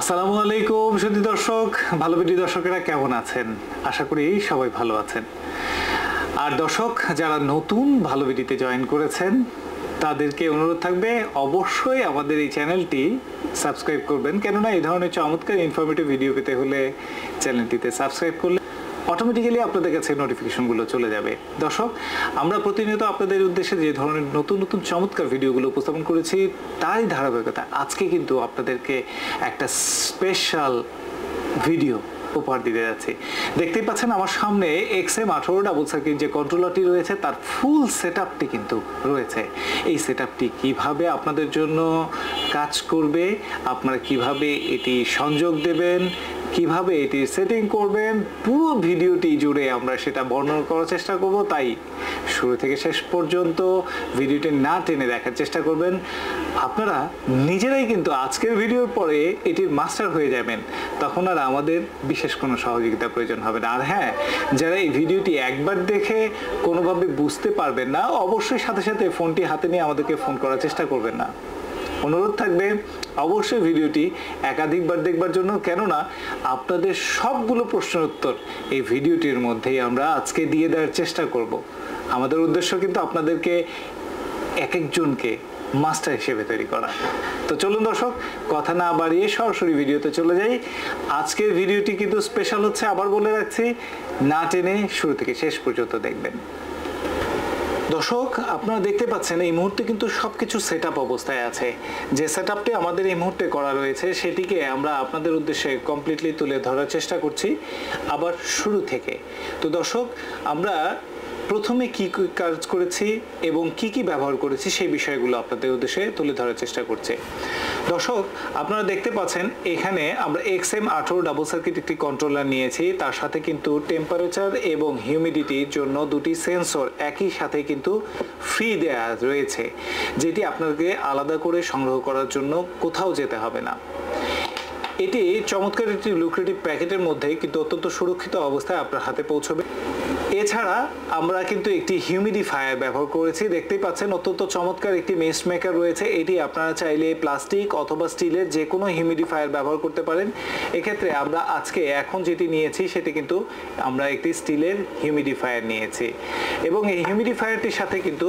আসসালামু আলাইকুম সুধী দর্শক, ভালো ভিডিও দর্শকেরা কেমন আছেন? আশা করি সবাই ভালো আছেন। আর দর্শক যারা নতুন ভালো ভিডিওতে জয়েন করেছেন তাদেরকে অনুরোধ থাকবে অবশ্যই আমাদের এই চ্যানেলটি সাবস্ক্রাইব করবেন, কেননা এই ধরনের চমৎকার ইনফরমেটিভ ভিডিও পেতে হলে চ্যানেলটিতে সাবস্ক্রাইব করলে অটোমেটিক্যালি আপনাদের কাছে নোটিফিকেশনগুলো চলে যাবে। দর্শক, আমরা প্রতিনিয়ত আপনাদের উদ্দেশ্যে যে ধরনের নতুন নতুন চমৎকার ভিডিওগুলো উপস্থাপন করেছি তারই ধারাবাহিকতা আজকে কিন্তু আপনাদেরকে একটা স্পেশাল ভিডিও উপহার দিতে যাচ্ছি। দেখতেই পাচ্ছেন আমার সামনে XM18 ডাবল সার্কিট যে কন্ট্রোলারটি রয়েছে তার ফুল সেটআপটি কিন্তু রয়েছে। এই সেটআপটি কিভাবে আপনাদের জন্য কাজ করবে, আপনারা কিভাবে এটি সংযোগ দেবেন, কিভাবে এটি সেটিং করবেন, পুরো ভিডিওটি জুড়ে আমরা সেটা বর্ণনা করার চেষ্টা করব। তাই শুরু থেকে শেষ পর্যন্ত ভিডিওটি না টেনে দেখার চেষ্টা করবেন। আপনারা নিজেরাই কিন্তু আজকের ভিডিওর পরে এটির মাস্টার হয়ে যাবেন, তখন আর আমাদের বিশেষ কোনো সহযোগিতা প্রয়োজন হবে না। আর হ্যাঁ, যারা এই ভিডিওটি একবার দেখে কোনোভাবে বুঝতে পারবেন না, অবশ্যই সাথে সাথে ফোনটি হাতে নিয়ে আমাদেরকে ফোন করার চেষ্টা করবেন না। অনুরোধ থাকবে অবশ্যই ভিডিওটি একাধিকবার দেখবার জন্য, কেননা আপনাদের সবগুলো প্রশ্নের উত্তর এই ভিডিওটির মধ্যেই আমরা আজকে দিয়ে দেওয়ার চেষ্টা করব। আমাদের উদ্দেশ্য কিন্তু আপনাদেরকে এক একজনকে মাস্টার হিসেবে তৈরি করা। তো চলুন দর্শক, কথা না বাড়িয়ে সরাসরি ভিডিওতে চলে যাই। আজকের ভিডিওটি কিন্তু স্পেশাল হচ্ছে, আবার বলে রাখছি, না টেনে শুরু থেকে শেষ পর্যন্ত দেখবেন। দর্শক, আপনারা দেখতে পাচ্ছেন এই মুহূর্তে কিন্তু সবকিছু সেটআপ অবস্থায় আছে। যে সেটআপটি আমাদের এই মুহূর্তে করা রয়েছে সেটিকে আমরা আপনাদের উদ্দেশ্যে কমপ্লিটলি তুলে ধরার চেষ্টা করছি আবার শুরু থেকে। তো দর্শক, আমরা প্রথমে কি কাজ করেছি এবং কি ব্যবহার করেছি সেই বিষয়গুলো আপনাদের উদ্দেশ্যে তুলে ধরার চেষ্টা করছি। দর্শক, আপনারা দেখতে পাচ্ছেন এখানে আমরা XM18 ডাবল সার্কিট একটি কন্ট্রোলার নিয়েছি। তার সাথে কিন্তু টেম্পারেচার এবং হিউমিডিটির জন্য দুটি সেন্সর একই সাথে কিন্তু ফ্রি দেয়া রয়েছে, যেটি আপনাকে আলাদা করে সংগ্রহ করার জন্য কোথাও যেতে হবে না। এটি চমৎকার একটি লুক্রেটিভ প্যাকেটের মধ্যে কিন্তু অত্যন্ত সুরক্ষিত অবস্থায় আপনার হাতে পৌঁছবে। এছাড়া আমরা কিন্তু একটি হিউমিডিফায়ার ব্যবহার করেছি। দেখতেই পাচ্ছেন অত্যন্ত চমৎকার একটি মেস মেকার রয়েছে। এটি আপনারা চাইলে প্লাস্টিক অথবা স্টিলের যে কোনো হিউমিডিফায়ার ব্যবহার করতে পারেন। এক্ষেত্রে আমরা আজকে এখন যেটি নিয়েছি সেটি কিন্তু আমরা একটি স্টিলের হিউমিডিফায়ার নিয়েছি, এবং এই হিউমিডিফায়ারটির সাথে কিন্তু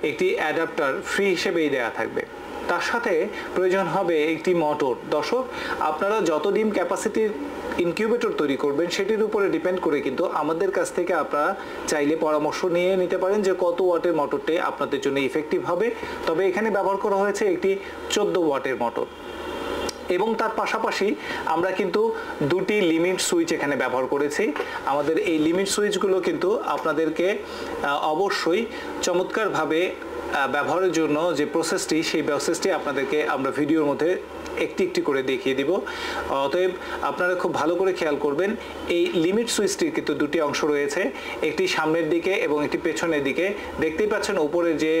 একটি অ্যাডাপ্টার ফ্রি হিসেবেই দেওয়া থাকবে। তার সাথে প্রয়োজন হবে একটি মোটর। দর্শক, আপনারা যত ডিম ক্যাপাসিটির ইনকিউবেটর তৈরি করবেন সেটির উপরে ডিপেন্ড করে কিন্তু আমাদের কাছ থেকে আপনারা চাইলে পরামর্শ নিয়ে নিতে পারেন যে কত ওয়াটের মোটরটি আপনাদের জন্য ইফেক্টিভ হবে। তবে এখানে ব্যবহার করা হয়েছে একটি 14 ওয়াটের মোটর, এবং তার পাশাপাশি আমরা কিন্তু দুটি লিমিট সুইচ এখানে ব্যবহার করেছি। আমাদের এই লিমিট সুইচগুলো কিন্তু আপনাদেরকে অবশ্যই চমৎকারভাবে ব্যবহারের জন্য যে প্রসেসটি, সেই প্রসেসটি আপনাদেরকে আমরা ভিডিওর মধ্যে একটি একটি করে দেখিয়ে দিব। অতএব আপনারা খুব ভালো করে খেয়াল করবেন। এই লিমিট সুইচটির কিন্তু দুটি অংশ রয়েছে, একটি সামনের দিকে এবং একটি পেছনের দিকে। দেখতেই পাচ্ছেন উপরে যে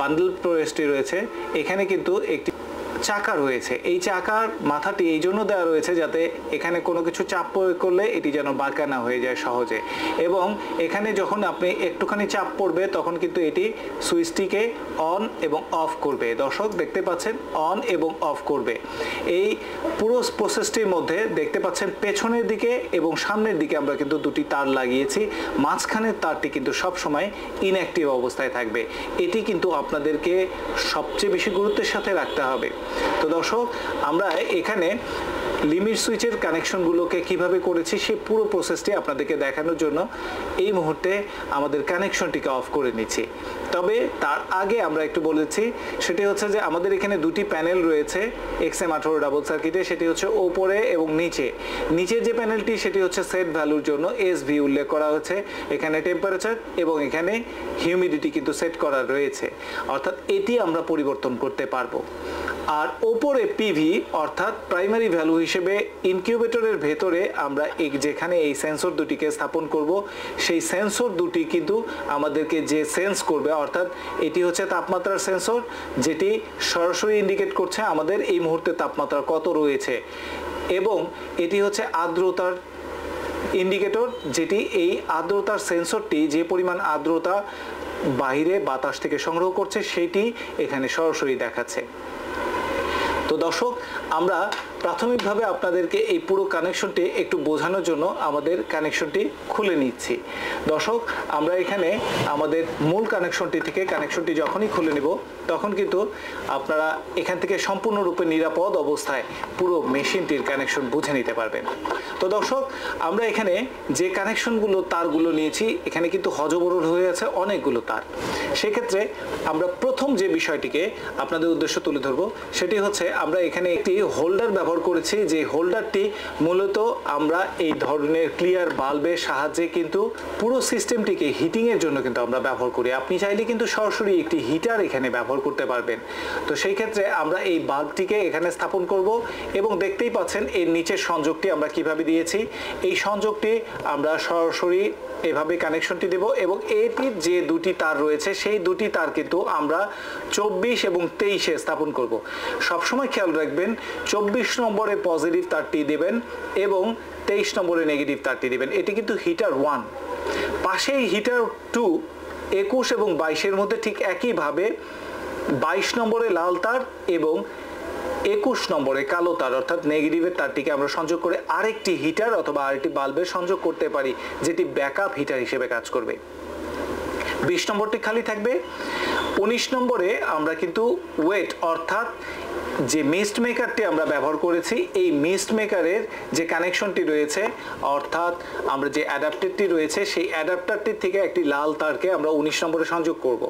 বান্ডেল প্রসেসটি রয়েছে এখানে কিন্তু একটি চাকা রয়েছে। এই চাকার মাথাটি এই জন্য দেওয়া রয়েছে যাতে এখানে কোনো কিছু চাপ প্রয়োগ করলে এটি যেন বাঁকা না হয়ে যায় সহজে, এবং এখানে যখন আপনি একটুখানি চাপ পড়বে তখন কিন্তু এটি সুইচটিকে অন এবং অফ করবে। দর্শক দেখতে পাচ্ছেন অন এবং অফ করবে। এই পুরো প্রসেসটির মধ্যে দেখতে পাচ্ছেন পেছনের দিকে এবং সামনের দিকে আমরা কিন্তু দুটি তার লাগিয়েছি। মাঝখানের তারটি কিন্তু সব সময় ইনঅ্যাক্টিভ অবস্থায় থাকবে। এটি কিন্তু আপনাদেরকে সবচেয়ে বেশি গুরুত্বের সাথে রাখতে হবে। তো দর্শক, আমরা এখানে লিমিট সুইচের কানেকশনগুলোকে কিভাবে করেছি সেই পুরো প্রসেসটি আপনাদেরকে দেখানোর জন্য এই মুহূর্তে আমাদের কানেকশনটিকে অফ করে নিচ্ছি। তবে তার আগে আমরা একটু বলেছি, সেটি হচ্ছে যে আমাদের এখানে দুটি প্যানেল রয়েছে XM18 ডাবল সার্কিটে। সেটি হচ্ছে ওপরে এবং নিচের যে প্যানেলটি সেটি হচ্ছে সেট ভ্যালুর জন্য SV উল্লেখ করা হয়েছে। এখানে টেম্পারেচার এবং এখানে হিউমিডিটি কিন্তু সেট করা রয়েছে, অর্থাৎ এটি আমরা পরিবর্তন করতে পারবো। আর ওপরে পিভি অর্থাৎ প্রাইমারি ভ্যালু হিসেবে ইনকিউবেটরের ভেতরে আমরা যেখানে এই সেন্সর দুটিকে স্থাপন করব সেই সেন্সর দুটি কিন্তু আমাদেরকে যে সেন্স করবে, অর্থাৎ এটি হচ্ছে তাপমাত্রার সেন্সর, যেটি সরাসরি ইন্ডিকেট করছে আমাদের এই মুহূর্তে তাপমাত্রা কত রয়েছে, এবং এটি হচ্ছে আর্দ্রতার ইন্ডিকেটর, যেটি এই আর্দ্রতার সেন্সরটি যে পরিমাণ আর্দ্রতা বাইরে বাতাস থেকে সংগ্রহ করছে সেটি এখানে সরাসরি দেখাচ্ছে। তো দর্শক, আমরা প্রাথমিকভাবে আপনাদেরকে এই পুরো কানেকশনটি একটু বোঝানোর জন্য আমাদের কানেকশনটি খুলে নিচ্ছি। দর্শক, আমরা এখানে আমাদের মূল কানেকশনটি থেকে কানেকশনটি যখনই খুলে নেব তখন কিন্তু আপনারা এখান থেকে সম্পূর্ণরূপে নিরাপদ অবস্থায় পুরো মেশিনটির কানেকশন বুঝে নিতে পারবেন। তো দর্শক, আমরা এখানে যে কানেকশনগুলো তারগুলো নিয়েছি এখানে কিন্তু হজবরল হয়ে আছে অনেকগুলো তার। সেক্ষেত্রে আমরা প্রথম যে বিষয়টিকে আপনাদের উদ্দেশ্য তুলে ধরবো সেটি হচ্ছে আমরা এখানে একটি হোল্ডার ব্যবহার করেছি, যে হোল্ডারটি মূলত আমরা এই ধরনের ক্লিয়ার বাল্বের সাহায্যে কিন্তু পুরো সিস্টেমটিকে হিটিংয়ের জন্য কিন্তু আমরা ব্যবহার করি। আপনি চাইলে কিন্তু সরাসরি একটি হিটার এখানে ব্যবহার করতে পারবেন। তো সেই ক্ষেত্রে আমরা এই বাল্বটিকে এখানে স্থাপন করব এবং দেখতেই পাচ্ছেন এর নিচের সংযোগটি আমরা কিভাবে দিয়েছি। এই সংযোগটি আমরা সরাসরি এভাবে কানেকশনটি দেব এবং এটির যে দুটি তার রয়েছে সেই দুটি তার কিন্তু আমরা 24 এবং 23-এ স্থাপন করব। সবসময় খেয়াল রাখবেন 24 নম্বরে পজিটিভ তারটি দেবেন এবং 23 নম্বরে নেগেটিভ তারটি দেবেন। এটি কিন্তু হিটার 1। পাশেই হিটার 2 21 এবং 22-এর মধ্যে ঠিক একইভাবে 22 নম্বরে লাল তার এবং 21 নম্বরে কালো তার অর্থাৎ নেগেটিভের তারটিকে আমরা সংযোগ করে আরেকটি হিটার অথবা আরেকটি বাল্বের সংযোগ করতে পারি, যেটি ব্যাকআপ হিটার হিসেবে কাজ করবে। 20 নম্বরটি খালি থাকবে। 19 নম্বরে আমরা কিন্তু ওয়েট অর্থাৎ যে মিস্ট মেকারটি আমরা ব্যবহার করেছি এই মিস্ট মেকারের যে কানেকশনটি রয়েছে অর্থাৎ আমরা যে অ্যাডাপ্টারটি রয়েছে সেই অ্যাডাপ্টারটির থেকে একটি লাল তারকে আমরা 19 নম্বরে সংযোগ করব।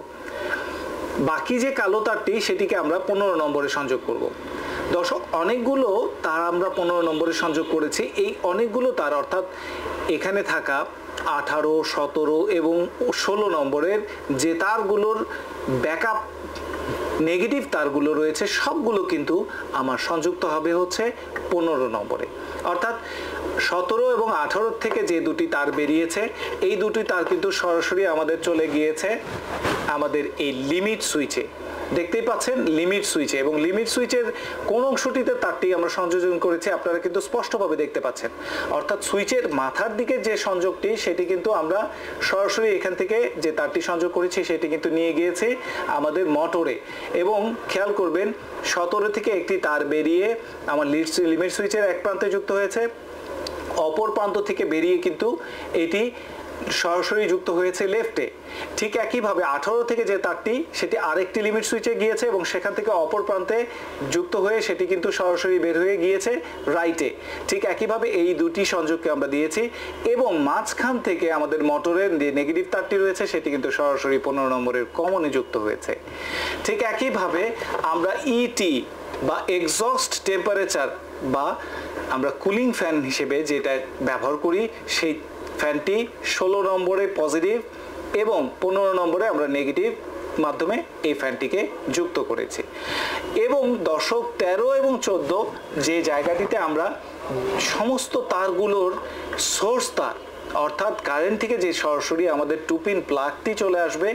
বাকি যে কালো তারটি সেটিকে আমরা 15 নম্বরে সংযোগ করব। দর্শক, অনেকগুলো তার আমরা 15 নম্বরে সংযোগ করেছি। এই অনেকগুলো তার অর্থাৎ এখানে থাকা 18, 17 এবং 16 নম্বরের যে তারগুলোর ব্যাকআপ নেগেটিভ তারগুলো রয়েছে সবগুলো কিন্তু আমার সংযুক্ত হবে হচ্ছে 15 নম্বরে। অর্থাৎ 17 এবং 18 থেকে যে দুটি তার বেরিয়েছে এই দুটি তার কিন্তু সরাসরি আমাদের চলে গিয়েছে আমাদের এই লিমিট সুইচে। দেখতেই পাচ্ছেন লিমিট সুইচে, এবং লিমিট সুইচের কোন অংশটিতে তারটি আমরা সংযোজন করেছি আপনারা কিন্তু স্পষ্টভাবে দেখতে পাচ্ছেন। অর্থাৎ সুইচের মাথার দিকে যে সংযোগটি সেটি কিন্তু আমরা সরাসরি এখান থেকে যে তারটি সংযোগ করেছি সেটি কিন্তু নিয়ে গিয়েছি আমাদের মোটরে। এবং খেয়াল করবেন 17 থেকে একটি তার বেরিয়ে আমার লিমিট সুইচের এক প্রান্তে যুক্ত হয়েছে, অপর প্রান্ত থেকে বেরিয়ে কিন্তু এটি সরাসরি যুক্ত হয়েছে লেফটে। ঠিক একইভাবে 18 থেকে যে তারটি সেটি আরেকটি লিমিট সুইচে গিয়েছে এবং সেখান থেকে অপর প্রান্তে যুক্ত হয়ে সেটি কিন্তু সরাসরি বের হয়ে গিয়েছে রাইটে। ঠিক একইভাবে এই দুটি সংযোগকে আমরা দিয়েছি এবং মাঝখান থেকে আমাদের মোটরের যে নেগেটিভ তারটি রয়েছে সেটি কিন্তু সরাসরি 15 নম্বরের কমনে যুক্ত হয়েছে। ঠিক একইভাবে আমরা ইটি বা এক্সস্ট টেম্পারেচার বা আমরা কুলিং ফ্যান হিসেবে যেটা ব্যবহার করি সেই ফ্যানটি 16 নম্বরে পজিটিভ এবং 15 নম্বরে আমরা নেগেটিভ মাধ্যমে এই ফ্যানটিকে যুক্ত করেছি। এবং দর্শক 13 এবং 14 যে জায়গাটিতে আমরা সমস্ত তারগুলোর সোর্স তার অর্থাৎ কারেন্ট থেকে যে সরাসরি আমাদের টুপিন প্লাগটি চলে আসবে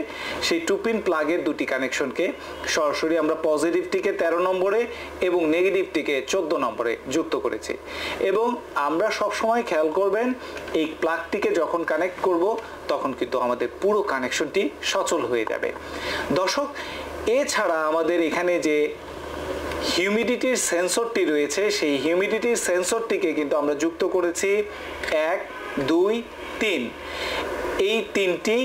সেই টুপিন প্লাগের দুটি কানেকশনকে সরাসরি আমরা পজিটিভটিকে 13 নম্বরে এবং নেগেটিভটিকে 14 নম্বরে যুক্ত করেছি। এবং আমরা সব সময় খেয়াল করবেন এই প্লাগটিকে যখন কানেক্ট করব তখন কিন্তু আমাদের পুরো কানেকশনটি সচল হয়ে যাবে। দর্শক, এছাড়া আমাদের এখানে যে হিউমিডিটির সেন্সরটি রয়েছে সেই হিউমিডিটির সেন্সরটিকে কিন্তু আমরা যুক্ত করেছি 1, 2, 3 এই তিনটি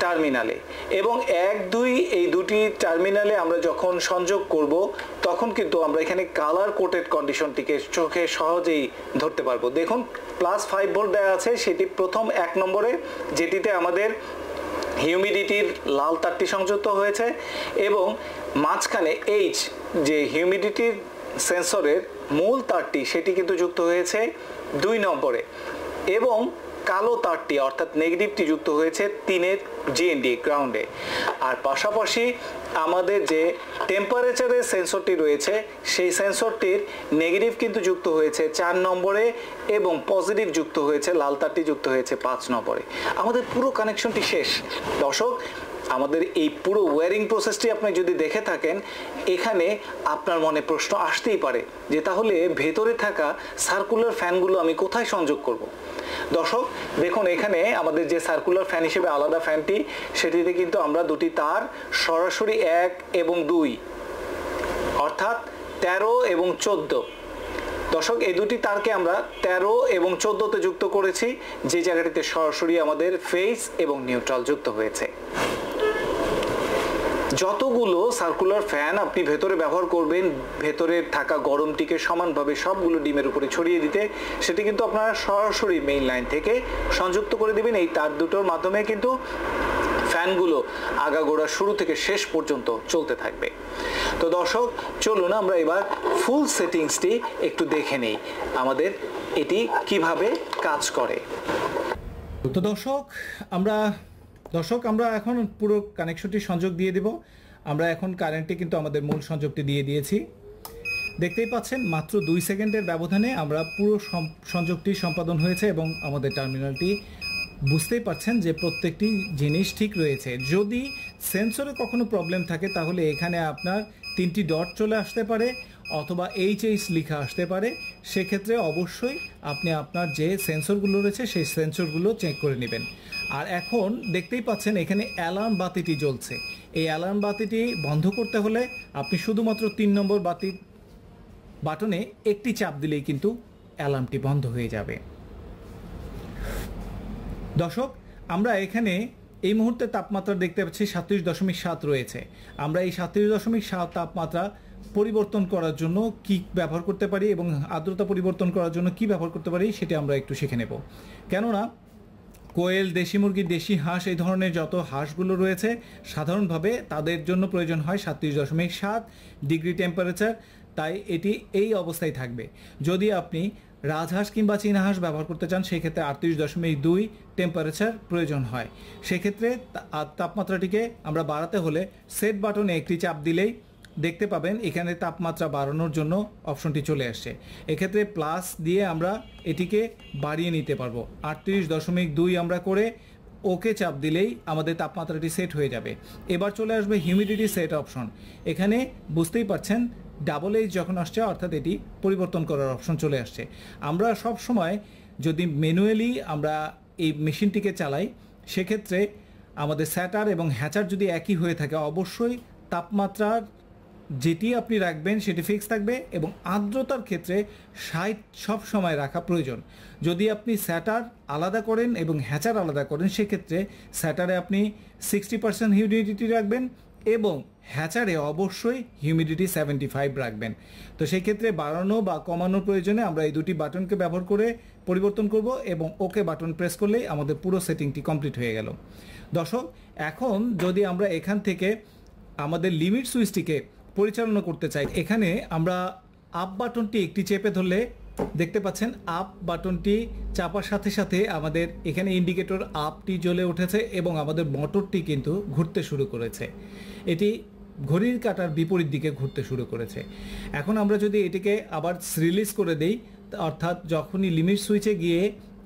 টার্মিনালে। এবং 1, 2 এই দুটি টার্মিনালে আমরা যখন সংযোগ করব তখন কিন্তু আমরা এখানে কালার কোটেড কন্ডিশনটিকে চোখে সহজেই ধরতে পারবো। দেখুন +5 ভোল্ট দেওয়া আছে, সেটি প্রথম 1 নম্বরে যেটিতে আমাদের হিউমিডিটির লাল তারটি সংযুক্ত হয়েছে এবং মাঝখানে এইচ যে হিউমিডিটির সেন্সরের মূল তারটি সেটি কিন্তু যুক্ত হয়েছে 2 নম্বরে এবং কালো তারটি অর্থাৎ নেগেটিভটি যুক্ত হয়েছে 3-এর জিএনডি গ্রাউন্ডে। আর পাশাপাশি আমাদের যে টেম্পারেচারের সেন্সরটি রয়েছে সেই সেন্সরটির নেগেটিভ কিন্তু যুক্ত হয়েছে 4 নম্বরে এবং পজিটিভ যুক্ত হয়েছে লাল তারটি যুক্ত হয়েছে 5 নম্বরে। আমাদের পুরো কানেকশনটি শেষ। দর্শক, আমাদের এই পুরো ওয়্যারিং প্রসেসটি আপনি যদি দেখে থাকেন এখানে আপনার মনে প্রশ্ন আসতেই পারে যে তাহলে ভেতরে থাকা সার্কুলার ফ্যানগুলো আমি কোথায় সংযোগ করব। দর্শক দেখুন, এখানে আমাদের যে সার্কুলার ফ্যান হিসেবে আলাদা ফ্যানটি সেটিতে কিন্তু আমরা দুটি তার সরাসরি 1 এবং 2 অর্থাৎ 13 এবং 14 দর্শক, এই দুটি তারকে আমরা 13 এবং 14তে যুক্ত করেছি, যে জায়গাটিতে সরাসরি আমাদের ফেজ এবং নিউট্রাল যুক্ত হয়েছে। যতগুলো সার্কুলার ফ্যান আপনি ভেতরে ব্যবহার করবেন, ভেতরে থাকা গরমটিকে সমানভাবে সবগুলো ডিমের উপরে ছড়িয়ে দিতে, সেটি কিন্তু আপনারা সরাসরি মেইন লাইন থেকে সংযুক্ত করে দিবেন। এই তার দুটোর মাধ্যমে কিন্তু ফ্যানগুলো আগাগোড়া শুরু থেকে শেষ পর্যন্ত চলতে থাকবে। তো দর্শক, চলুন আমরা এবার ফুল সেটিংসটি একটু দেখে নেই, আমাদের এটি কিভাবে কাজ করে। তো দর্শক, আমরা এখন পুরো কানেকশনটি সংযোগ দিয়ে দেব। আমরা এখন কারেন্টে কিন্তু আমাদের মূল সংযোগটি দিয়ে দিয়েছি। দেখতেই পাচ্ছেন মাত্র 2 সেকেন্ডের ব্যবধানে আমরা পুরো সংযোগটি সম্পাদন হয়েছে এবং আমাদের টার্মিনালটি, বুঝতেই পারছেন যে প্রত্যেকটি জিনিস ঠিক রয়েছে। যদি সেন্সরে কখনো প্রবলেম থাকে তাহলে এখানে আপনার 3টি ডট চলে আসতে পারে অথবা এইচএইচ লেখা আসতে পারে। সেক্ষেত্রে অবশ্যই আপনি আপনার যে সেন্সরগুলো রয়েছে সেই সেন্সরগুলো চেক করে নেবেন। আর এখন দেখতেই পাচ্ছেন এখানে অ্যালার্ম বাতিটি জ্বলছে। এই অ্যালার্ম বাতিটি বন্ধ করতে হলে আপনি শুধুমাত্র 3 নম্বর বাটনে একটি চাপ দিলেই কিন্তু অ্যালার্মটি বন্ধ হয়ে যাবে। দর্শক, আমরা এখানে এই মুহূর্তে তাপমাত্রা দেখতে পাচ্ছি 37.7 রয়েছে। আমরা এই 37.7 তাপমাত্রা পরিবর্তন করার জন্য কি ব্যবহার করতে পারি এবং আর্দ্রতা পরিবর্তন করার জন্য কি ব্যবহার করতে পারি সেটা আমরা একটু শিখে নেব। কেননা কোয়েল, দেশি মুরগি, দেশি হাঁস, এই ধরনের যত হাঁসগুলো রয়েছে সাধারণভাবে তাদের জন্য প্রয়োজন হয় 37.7 ডিগ্রি টেম্পারেচার। তাই এটি এই অবস্থায় থাকবে। যদি আপনি রাজহাঁস কিংবা চীনা হাঁস ব্যবহার করতে চান সেক্ষেত্রে 38.2 টেম্পারেচার প্রয়োজন হয়। সেক্ষেত্রে তাপমাত্রাটিকে আমরা বাড়াতে হলে সেট বাটনে একটি চাপ দিলেই দেখতে পাবেন এখানে তাপমাত্রা বাড়ানোর জন্য অপশনটি চলে আসছে। এক্ষেত্রে প্লাস দিয়ে আমরা এটিকে বাড়িয়ে নিতে পারবো। 38.2 আমরা করে ওকে চাপ দিলেই আমাদের তাপমাত্রাটি সেট হয়ে যাবে। এবার চলে আসবে হিউমিডিটি সেট অপশন। এখানে বুঝতেই পারছেন ডাবল এইচ যখন আসছে অর্থাৎ এটি পরিবর্তন করার অপশন চলে আসছে। আমরা সব সময় যদি ম্যানুয়ালি আমরা এই মেশিনটিকে চালাই সেক্ষেত্রে আমাদের স্যাটার এবং হ্যাচার যদি একই হয়ে থাকে অবশ্যই তাপমাত্রার যেটি আপনি রাখবেন সেটি ফিক্স থাকবে এবং আর্দ্রতার ক্ষেত্রে 60 সব সময় রাখা প্রয়োজন। যদি আপনি স্যাটার আলাদা করেন এবং হ্যাচার আলাদা করেন সেক্ষেত্রে স্যাটারে আপনি 60% হিউমিডিটি রাখবেন এবং হ্যাচারে অবশ্যই হিউমিডিটি 75 রাখবেন। তো সেই ক্ষেত্রে বাড়ানো বা কমানোর প্রয়োজনে আমরা এই দুটি বাটনকে ব্যবহার করে পরিবর্তন করব এবং ওকে বাটন প্রেস করলেই আমাদের পুরো সেটিংটি কমপ্লিট হয়ে গেল। দর্শক, এখন যদি আমরা এখান থেকে আমাদের লিমিট সুইচটিকে পরিচালনা করতে চাই, এখানে আমরা আপ বাটনটি একটি চেপে ধরলে দেখতে পাচ্ছেন আপ বাটনটি চাপার সাথে সাথে আমাদের এখানে ইন্ডিকেটর আপটি জ্বলে উঠেছে এবং আমাদের মোটরটি কিন্তু ঘুরতে শুরু করেছে। এটি ঘড়ির কাঁটার বিপরীত দিকে ঘুরতে শুরু করেছে। এখন আমরা যদি এটিকে আবার রিলিজ করে দেই, অর্থাৎ যখনই লিমিট সুইচে গিয়ে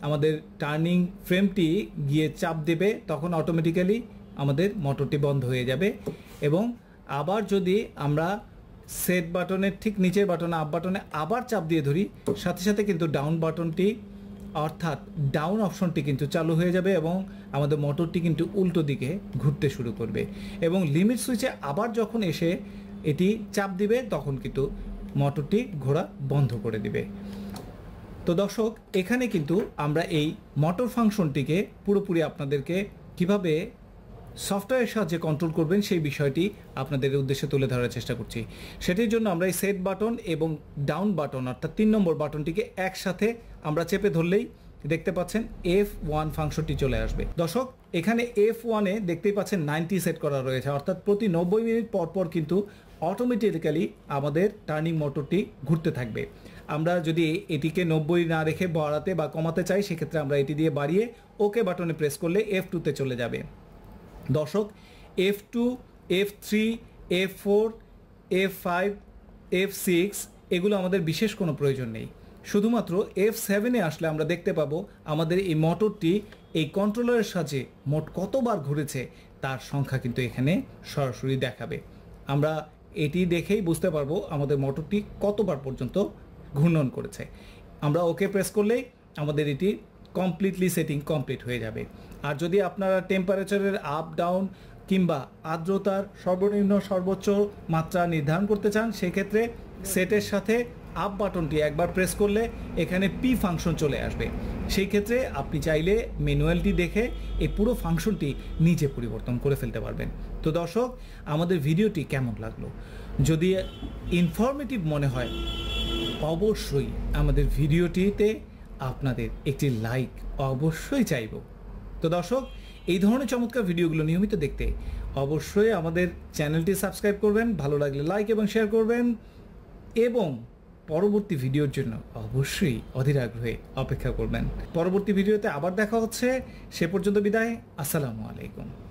আমাদের টার্নিং ফ্রেমটি গিয়ে চাপ দেবে তখন অটোমেটিক্যালি আমাদের মোটরটি বন্ধ হয়ে যাবে। এবং আবার যদি আমরা সেট বাটনের ঠিক নিচের বাটনে আপ বাটনে আবার চাপ দিয়ে ধরি সাথে সাথে কিন্তু ডাউন বাটনটি অর্থাৎ ডাউন অপশনটি কিন্তু চালু হয়ে যাবে এবং আমাদের মোটরটি কিন্তু উল্টো দিকে ঘুরতে শুরু করবে এবং লিমিট সুইচে আবার যখন এসে এটি চাপ দিবে তখন কিন্তু মোটরটি ঘোরা বন্ধ করে দিবে। তো দর্শক, এখানে কিন্তু আমরা এই মোটর ফাংশনটিকে পুরোপুরি আপনাদেরকে কিভাবে সফটওয়্যারের সাহায্যে কন্ট্রোল করবেন সেই বিষয়টি আপনাদের উদ্দেশ্যে তুলে ধরার চেষ্টা করছি। সেটির জন্য আমরা এই সেট বাটন এবং ডাউন বাটন অর্থাৎ 3 নম্বর বাটনটিকে একসাথে আমরা চেপে ধরলেই দেখতে পাচ্ছেন F1 ফাংশনটি চলে আসবে। দর্শক, এখানে F1-এ দেখতেই পাচ্ছেন 90 সেট করা রয়েছে, অর্থাৎ প্রতি 90 মিনিট পর পর কিন্তু অটোমেটিক্যালি আমাদের টার্নিং মোটরটি ঘুরতে থাকবে। আমরা যদি এটিকে 90 না রেখে বাড়াতে বা কমাতে চাই সেক্ষেত্রে আমরা এটি দিয়ে বাড়িয়ে ওকে বাটনে প্রেস করলে F2-তে চলে যাবে। দর্শক, F2, F3, F4, F5, F6 এগুলো আমাদের বিশেষ কোনো প্রয়োজন নেই। শুধুমাত্র F7-এ আসলে আমরা দেখতে পাবো আমাদের এই মোটরটি এই কন্ট্রোলারের সাহায্যে মোট কতবার ঘুরেছে তার সংখ্যা কিন্তু এখানে সরাসরি দেখাবে। আমরা এটি দেখেই বুঝতে পারবো আমাদের মোটরটি কতবার পর্যন্ত ঘূর্ণন করেছে। আমরা ওকে প্রেস করলেই আমাদের এটি কমপ্লিটলি সেটিং কমপ্লিট হয়ে যাবে। আর যদি আপনারা টেম্পারেচারের আপ ডাউন কিংবা আর্দ্রতার সর্বনিম্ন সর্বোচ্চ মাত্রা নির্ধারণ করতে চান সেক্ষেত্রে সেটের সাথে আপ বাটনটি একবার প্রেস করলে এখানে পি ফাংশন চলে আসবে। সেই ক্ষেত্রে আপনি চাইলে ম্যানুয়ালটি দেখে এই পুরো ফাংশনটি নিজে পরিবর্তন করে ফেলতে পারবেন। তো দর্শক, আমাদের ভিডিওটি কেমন লাগলো? যদি ইনফরমেটিভ মনে হয় অবশ্যই আমাদের ভিডিওটিতে আপনাদের একটি লাইক অবশ্যই চাইব। তো দর্শক, এই ধরনের চমৎকার ভিডিওগুলো নিয়মিত দেখতে অবশ্যই আমাদের চ্যানেলটি সাবস্ক্রাইব করবেন, ভালো লাগলে লাইক এবং শেয়ার করবেন, এবং পরবর্তী ভিডিওর জন্য অবশ্যই অধীর আগ্রহে অপেক্ষা করবেন। পরবর্তী ভিডিওতে আবার দেখা হচ্ছে, সে পর্যন্ত বিদায়। আসসালামু আলাইকুম।